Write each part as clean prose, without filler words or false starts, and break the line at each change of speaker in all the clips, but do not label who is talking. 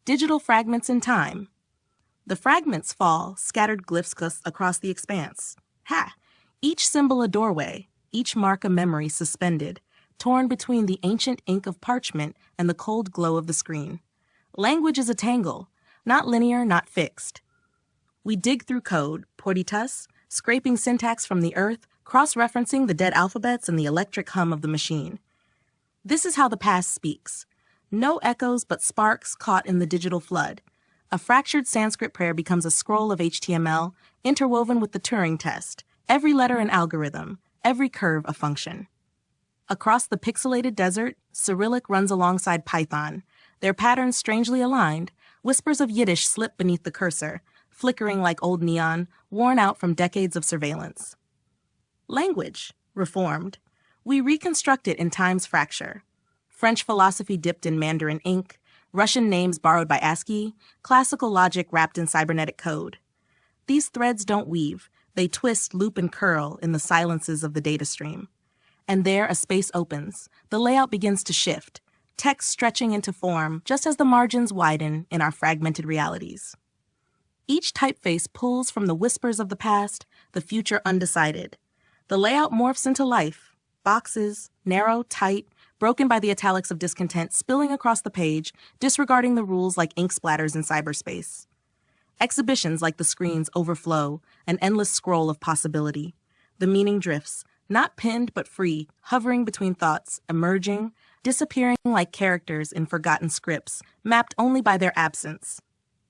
digital fragments in time. The fragments fall, scattered glyphs across the expanse. Ha! Each symbol a doorway, each mark a memory suspended, torn between the ancient ink of parchment and the cold glow of the screen. Language is a tangle, not linear, not fixed. We dig through code, portitas, scraping syntax from the earth, cross-referencing the dead alphabets and the electric hum of the machine. This is how the past speaks. No echoes but sparks caught in the digital flood. A fractured Sanskrit prayer becomes a scroll of HTML, interwoven with the Turing test, every letter an algorithm, every curve a function. Across the pixelated desert, Cyrillic runs alongside Python, their patterns strangely aligned. Whispers of Yiddish slip beneath the cursor, flickering like old neon, worn out from decades of surveillance. Language, reformed. We reconstruct it in time's fracture. French philosophy dipped in Mandarin ink, Russian names borrowed by ASCII, classical logic wrapped in cybernetic code. These threads don't weave, they twist, loop, and curl in the silences of the data stream. And there a space opens, the layout begins to shift, text stretching into form just as the margins widen in our fragmented realities. Each typeface pulls from the whispers of the past, the future undecided. The layout morphs into life, boxes, narrow, tight, broken by the italics of discontent spilling across the page, disregarding the rules like ink splatters in cyberspace. Exhibitions like the screens overflow, an endless scroll of possibility. The meaning drifts, not pinned but free, hovering between thoughts, emerging, disappearing like characters in forgotten scripts, mapped only by their absence.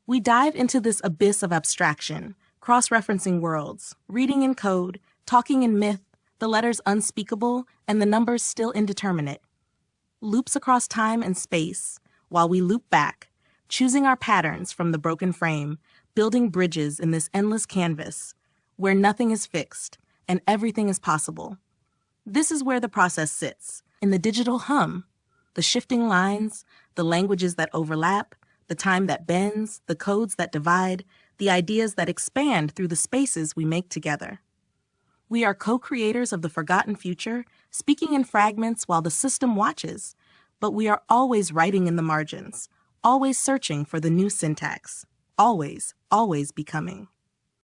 We dive into this abyss of abstraction, cross-referencing worlds, reading in code, talking in myth, the letters unspeakable, and the numbers still indeterminate. Loops across time and space, while we loop back, choosing our patterns from the broken frame, building bridges in this endless canvas, where nothing is fixed and everything is possible. This is where the process sits, in the digital hum, the shifting lines, the languages that overlap, the time that bends, the codes that divide, the ideas that expand through the spaces we make together. We are co-creators of the forgotten future, speaking in fragments while the system watches, but we are always writing in the margins, always searching for the new syntax, always, always becoming.